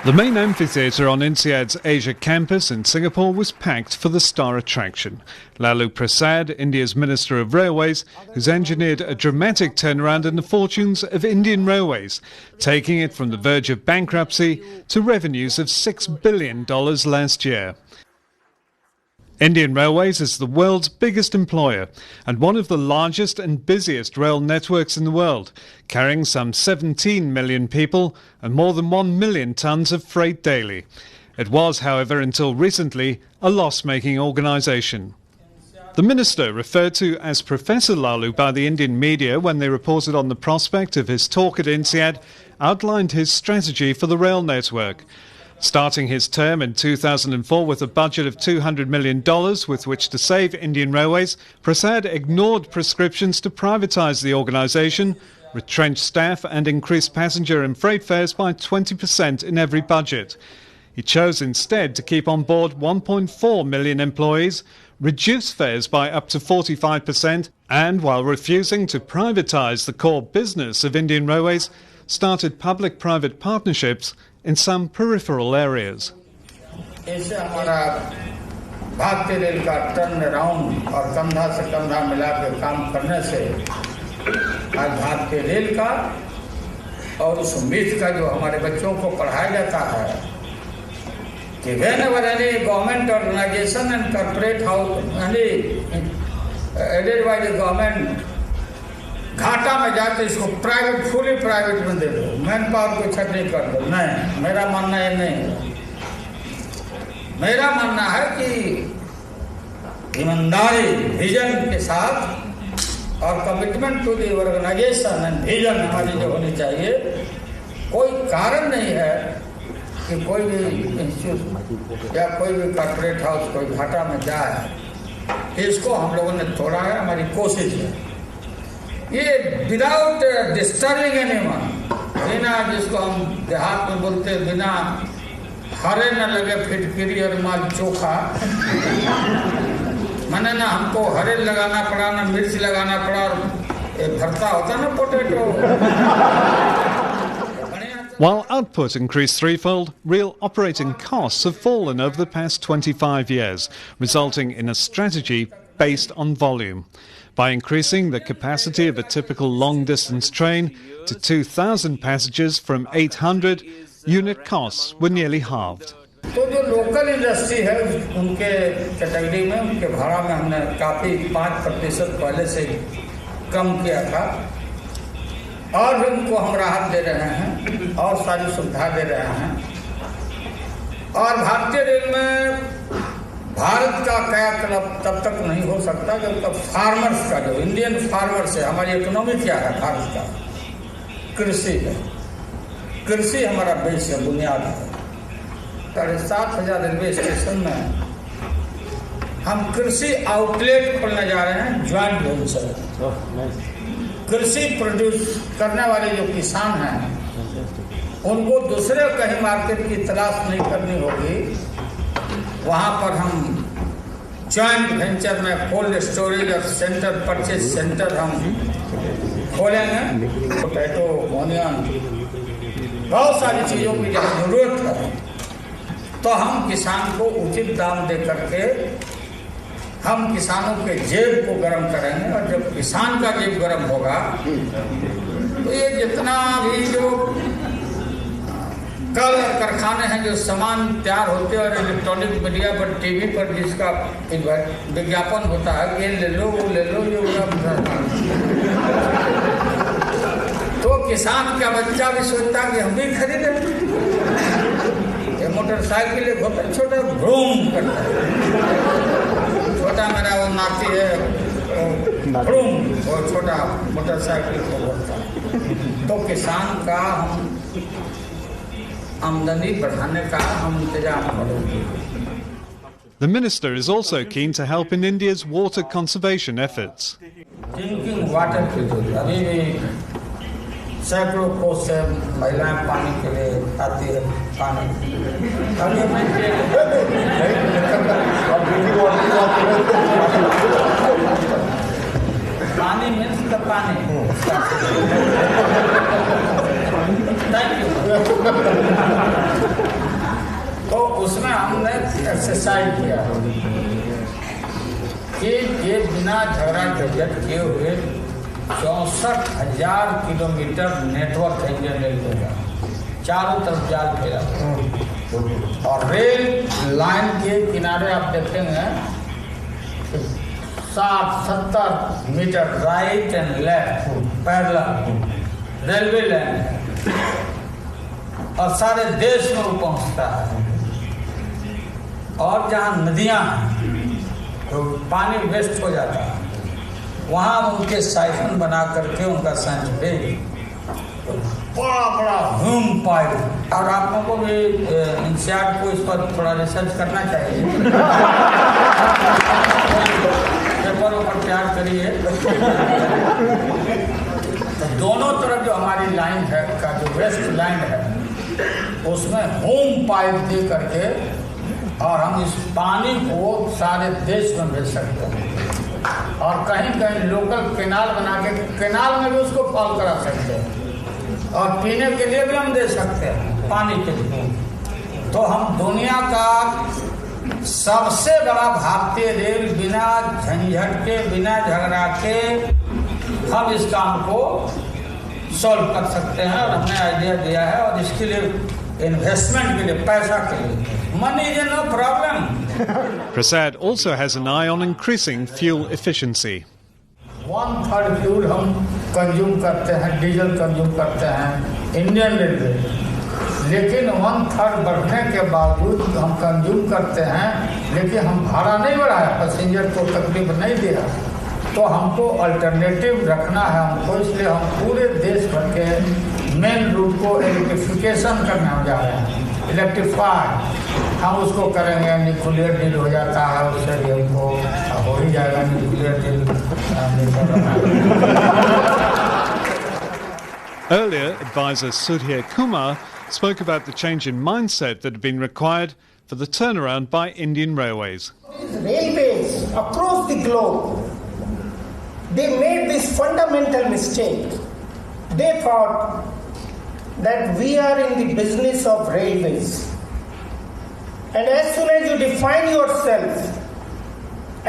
The main amphitheatre on INSEAD's Asia campus in Singapore was packed for the star attraction. Lalu Prasad, India's Minister of Railways, who's engineered a dramatic turnaround in the fortunes of Indian Railways, taking it from the verge of bankruptcy to revenues of $6 billion last year. Indian Railways is the world's biggest employer and one of the largest and busiest rail networks in the world, carrying some 17 million people and more than 1 million tonnes of freight daily. It was, however, until recently, a loss-making organisation. The minister, referred to as Professor Lalu by the Indian media when they reported on the prospect of his talk at INSEAD, outlined his strategy for the rail network. Starting his term in 2004 with a budget of $200 million with which to save Indian Railways, Prasad ignored prescriptions to privatise the organisation, retrench staff and increase passenger and freight fares by 20% in every budget. He chose instead to keep on board 1.4 million employees, reduce fares by up to 45%, and while refusing to privatise the core business of Indian Railways, started public-private partnerships in some peripheral areas. इससे हमारा भारतीय rail का turn around और कंधा से कंधा मिला के काम करने से आज भारतीय रेल का और उस उम्मीद का जो हमारे बच्चों को पढ़ाया जाता है कि whenever any government organization and corporate house aided by the government घाटा में जाते इसको प्राइवेट फुली प्राइवेट में दे दो, मैन पावर को छटनी कर दो। नहीं, मेरा मानना ये नहीं है। मेरा मानना है कि ईमानदारी विजन के साथ और commitment to the organisation and vision हमारी जो होनी चाहिए, कोई कारण नहीं है कि कोई भी इंस्टीट्यूट या कोई भी कॉर्पोरेट हाउस कोई घाटा में जाए। इसको हम लोगों ने तोड़ा है, हमारी कोशिश है। ये विदाउट डिस्टर्बिंग एनीवन, बिना जिसको हम देहात में बोलते हैं बिना हरे न लगे फिटकिरी और माल चोखा, मैंने ना हमको हरे लगाना पड़ा ना मिर्च लगाना पड़ा और भरता होता ना potato. While output increased threefold, real operating costs have fallen over the past 25 years, resulting in a strategy based on volume. By increasing the capacity of a typical long-distance train to 2,000 passengers from 800, unit costs were nearly halved. तो जो local industry है उनके category में उनके भाड़ा में हमने काफ़ी 5% पहले से कम किया था और भी उनको हम राहत दे रहे हैं और सारी सुविधा दे रहे हैं। और भारतीय रेल में भारत का कायाकल्प तब तक नहीं हो सकता जब तक फार्मर्स का जो इंडियन फार्मर्स है, हमारी इकोनॉमी क्या है भारत का, कृषि है। कृषि हमारा बेस है, बुनियाद है। 7,500 रेलवे स्टेशन में हम कृषि आउटलेट खोलने जा रहे हैं, ज्वाइंट वेंचर। कृषि प्रोड्यूस करने वाले जो किसान हैं उनको दूसरे कहीं मार्केट की तलाश नहीं करनी होगी। वहाँ पर हम जॉइंट वेंचर में कोल्ड स्टोरेज और सेंटर परचेज सेंटर हम खोलेंगे। पोटैटो, ऑनियन, बहुत सारी चीज़ों की जब जरूरत है तो हम किसान को उचित दाम दे करके हम किसानों के जेब को गर्म करेंगे। और जब किसान का जेब गर्म होगा तो ये जितना भी जो कल कारखाने हैं जो सामान तैयार होते हैं और इलेक्ट्रॉनिक मीडिया पर टीवी पर जिसका विज्ञापन होता है ये ले लो वो ले लो, ये तो किसान का बच्चा भी सोचता है कि हम भी खरीदें। ये मोटरसाइकिल एक होता है छोटा भ्रूम करता है, छोटा मेरा वो नाती है भ्रूम, वो छोटा मोटरसाइकिल को बोलता है। तो किसान का हम आमदनी बढ़ाने का हम इंतजाम करेंगे। The minister is also keen to help in India's water conservation efforts. Drinking water के लिए अभी भी सैकड़ों कोस से महिलाएं पानी के लिए आती है। पानी मीन्स द पानी। Thank you. एक्सरसाइज किया कि ये बिना झगड़ा झंझट किए हुए 64,000 किलोमीटर नेटवर्क है इंडियन रेलवे का, चारों तरफ जाल फेरा और रेल लाइन के किनारे आप देखेंगे 60-70 metre right and left parallel railway line है और सारे देश में वो पहुंचता है। और जहाँ नदियाँ हैं तो पानी वेस्ट हो जाता है, वहाँ उनके साइफन बना करके उनका संच भेज बड़ा बड़ा ह्यूम पाइप। और आप लोगों को भी इंसियाड को इस पर थोड़ा रिसर्च करना चाहिए, पेपरों पर तैयार करिए। तो दोनों तरफ जो हमारी लाइन है का जो वेस्ट लाइन है उसमें होम पाइप दे करके और हम इस पानी को सारे देश में भेज सकते हैं और कहीं कहीं लोकल कैनाल बना के कैनाल में भी उसको फॉल करा सकते हैं और पीने के लिए भी हम दे सकते हैं पानी के लिए। तो हम दुनिया का सबसे बड़ा भारतीय रेल बिना झंझट के बिना झगड़ा के हम इस काम को सॉल्व कर सकते हैं और हमने आइडिया दिया है और इसके लिए इन्वेस्टमेंट के लिए पैसा के लिए money is no problem. Prasad also has an eye on increasing fuel efficiency. 1/3 fuel हम कंज्यूम करते हैं, डीजल कंज्यूम करते हैं इंडियन रेलवे, लेकिन 1/3 बढ़ने के बावजूद हम कंज्यूम करते हैं लेकिन हम भाड़ा नहीं बढ़ाया, पैसेंजर को तकलीफ नहीं दिया। तो हमको अल्टरनेटिव रखना है हमको, इसलिए हम पूरे देश भर के मेन रूट को इलेक्ट्रिफिकेशन करने जा रहे हैं, इलेक्ट्रीफाई। हम उसको करेंगे, न्यूक्लियर डील हो जाता है उससे भी हमको हो ही जाएगा nuclear deal. Earlier, advisor Sudhir Kumar spoke about the change in mindset that had been required for the turnaround by Indian Railways. Railways across the globe, they made this fundamental mistake. They thought that we are in the business of railways. And as soon as you define yourself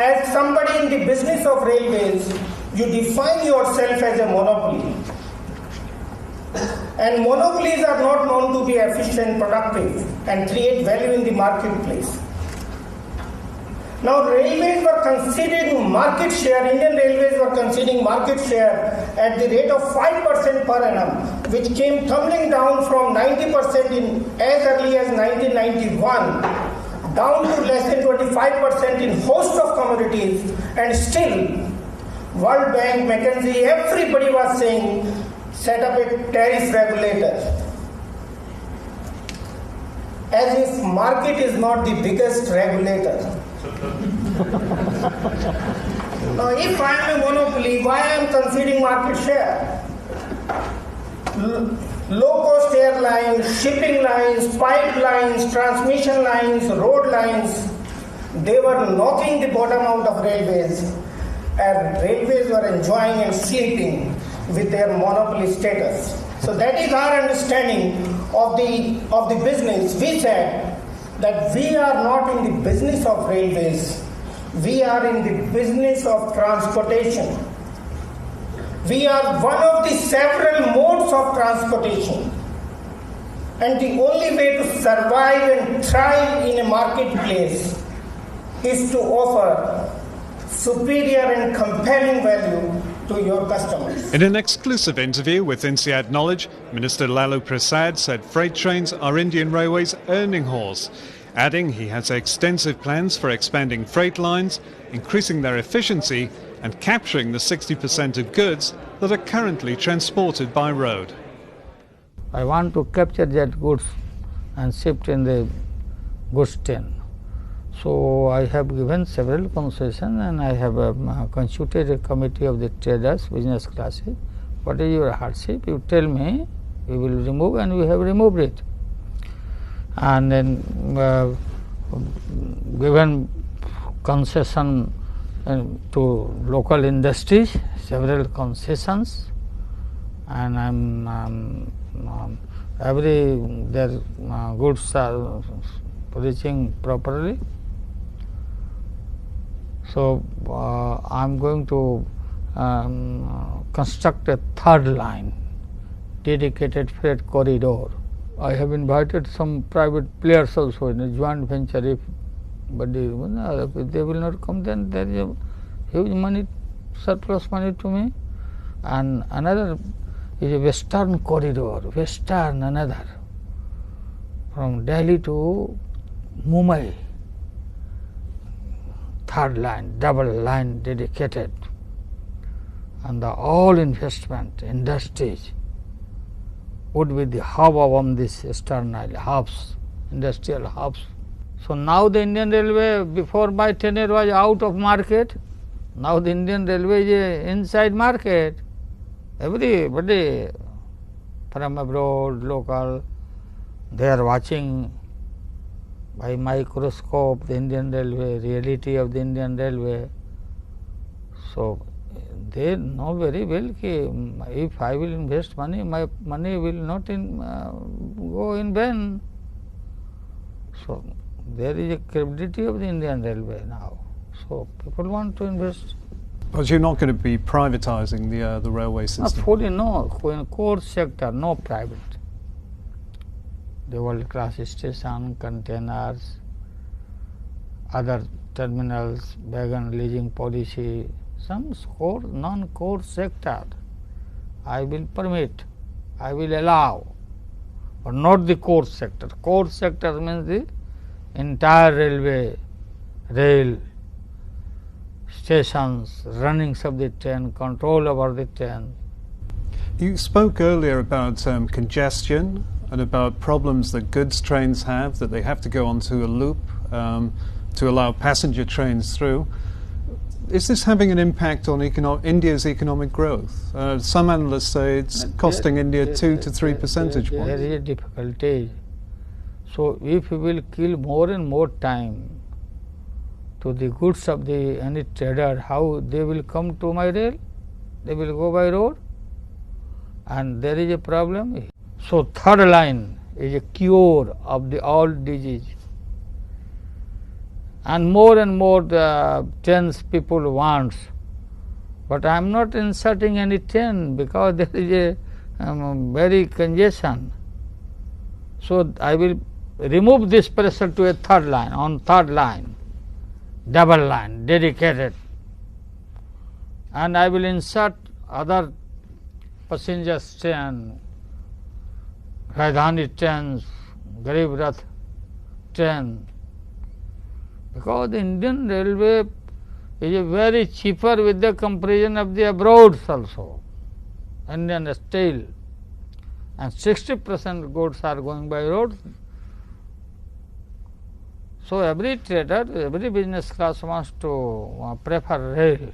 as somebody in the business of railways, you define yourself as a monopoly. And monopolies are not known to be efficient, productive, and create value in the marketplace. Now, railways were conceding market share, Indian Railways were conceding market share at the rate of 5% per annum, which came tumbling down from 90% in as early as 1991, down to less than 25% in host of commodities, and still, World Bank, McKinsey, everybody was saying, set up a tariff regulator. As if market is not the biggest regulator. Now, if I am a monopoly, why I am conceding market share? Low-cost airlines, shipping lines, pipelines, transmission lines, road lines, they were knocking the bottom out of railways, and railways were enjoying and sleeping with their monopoly status. So that is our understanding of the business. We said that we are not in the business of railways, we are in the business of transportation. We are one of the several modes of transportation. And the only way to survive and thrive in a marketplace is to offer superior and compelling value to your customers. In an exclusive interview with INSEAD Knowledge, Minister Lalu Prasad said freight trains are Indian Railways' earning horse, adding he has extensive plans for expanding freight lines, increasing their efficiency and capturing the 60% of goods that are currently transported by road. I want to capture that goods and shift in the goods train. So I have given several concessions and I have constituted a committee of the traders, business classes. What is your hardship? You tell me, we will remove, and we have removed it. And then given concession to local industries, several concessions, and their goods are reaching properly, So I'm going to construct a third line, dedicated freight corridor. I have invited some private players also in a joint venture. If they will not come, then there is a huge money, surplus money to me. And another is a western corridor, another, from Delhi to Mumbai. Third line, double line dedicated, and the all investment industries would be the hub of this external hubs, industrial hubs. So now the Indian Railway, before my tenure, was out of market. Now the Indian Railway is a inside market. Everybody from abroad, local, they are watching by microscope the Indian Railway, reality of the Indian Railway. So they know very well that if I will invest money, my money will not go in vain. So there is a credibility of the Indian Railway now. So people want to invest. But you're not going to be privatizing the railway system? Fully no. In core sector, no private. The world class station, containers, other terminals, wagon leasing policy, some non-core sector I will permit, I will allow, but not the core sector. Core sector means the entire railway, rail, stations, runnings of the train, control over the train. You spoke earlier about congestion and about problems that goods trains have, that they have to go onto a loop to allow passenger trains through. Is this having an impact on India's economic growth? Some analysts say it's costing India 2 to 3 percentage points. There is a difficulty. So if we will kill more and more time to the goods of any trader, how they will come to my rail? They will go by road, and there is a problem. So third line is a cure of all disease, and more the trains people want, but I am not inserting any train because there is a very congestion. So I will remove this pressure to a third line, on third line, double line, dedicated, and I will insert other passenger train, Rajdhani trains, Garib Rath train, because the Indian Railway is a very cheaper with the comparison of the abroad also, Indian steel, and 60% goods are going by road. So every trader, every business class wants to prefer rail.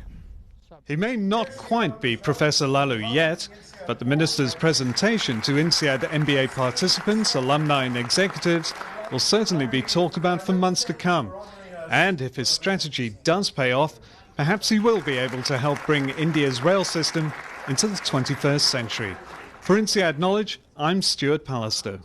He may not quite be Professor Lalu yet, but the Minister's presentation to INSEAD MBA participants, alumni and executives will certainly be talked about for months to come. And if his strategy does pay off, perhaps he will be able to help bring India's rail system into the 21st century. For INSEAD Knowledge, I'm Stuart Pallister.